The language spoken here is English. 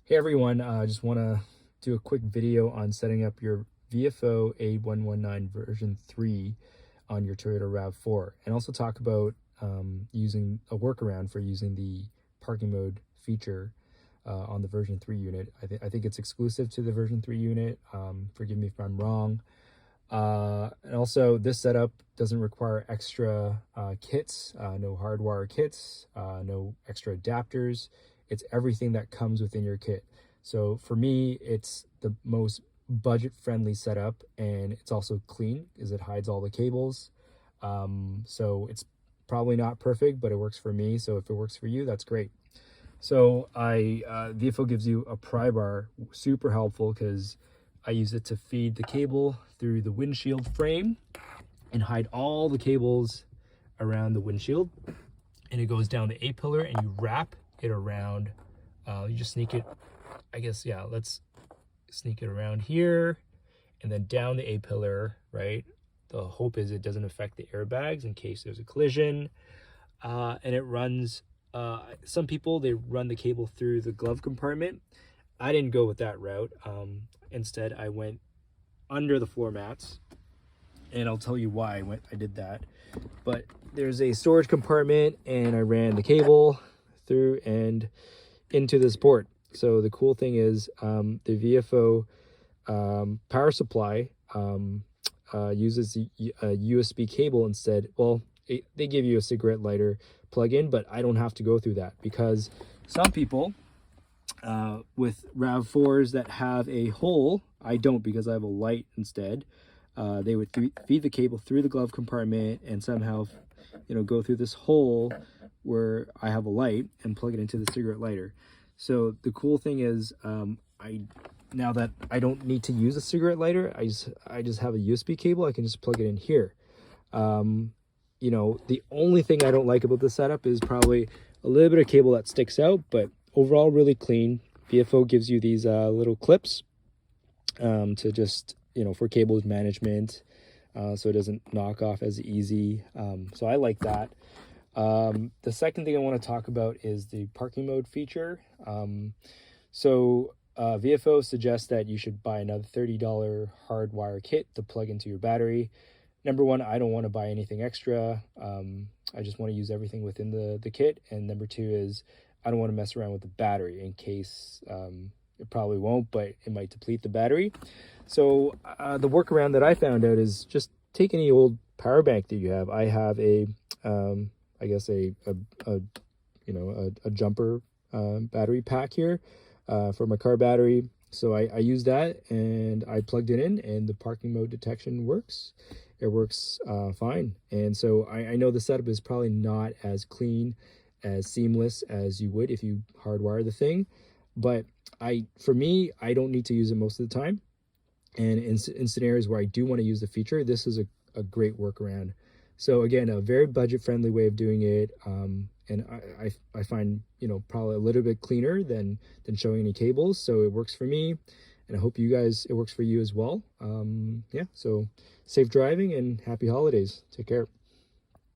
Hey everyone, I just want to do a quick video on setting up your Viofo A119 version 3 on your Toyota RAV4, and also talk about using a workaround for using the parking mode feature on the version 3 unit. I think it's exclusive to the version 3 unit. Forgive me if I'm wrong. And also, this setup doesn't require extra kits, no hardwire kits, no extra adapters. It's everything that comes within your kit. So for me, it's the most budget-friendly setup, and it's also clean because it hides all the cables. So it's probably not perfect, but it works for me. So if it works for you, that's great. So Viofo gives you a pry bar, super helpful because I use it to feed the cable through the windshield frame and hide all the cables around the windshield. And it goes down the A-pillar, and you wrap it around. You just sneak it, I guess, yeah, let's sneak it around here and then down the A-pillar, right? The hope is it doesn't affect the airbags in case there's a collision. And it runs, some people, they run the cable through the glove compartment. I didn't go with that route. Instead, I went under the floor mats, and I'll tell you why I did that. But there's a storage compartment, and I ran the cable through and into this port. So the cool thing is the Viofo power supply uses a USB cable instead. Well, they give you a cigarette lighter plug-in, but I don't have to go through that because some people with RAV4s that have a hole, I don't, because I have a light instead. They would feed the cable through the glove compartment and somehow, go through this hole where I have a light and plug it into the cigarette lighter. So the cool thing is, now that I don't need to use a cigarette lighter, I just have a USB cable. I can just plug it in here. The only thing I don't like about the setup is probably a little bit of cable that sticks out, but overall really clean. Viofo gives you these little clips to just, for cables management, so it doesn't knock off as easy. So I like that. The second thing I want to talk about is the parking mode feature. Viofo suggests that you should buy another $30 hardwire kit to plug into your battery. Number one, I don't want to buy anything extra. I just want to use everything within the kit. And number two is I don't want to mess around with the battery in case it probably won't, but it might deplete the battery. So the workaround that I found out is just take any old power bank that you have. I have a jumper battery pack here for my car battery. So I use that, and I plugged it in, and the parking mode detection works. It works fine. And so I know the setup is probably not as clean, as seamless as you would if you hardwire the thing, but for me, I don't need to use it most of the time. And in scenarios where I do want to use the feature, this is a great workaround. So again, a very budget-friendly way of doing it, and I find probably a little bit cleaner than showing any cables. So it works for me, and I hope it works for you as well. Yeah. So safe driving and happy holidays. Take care.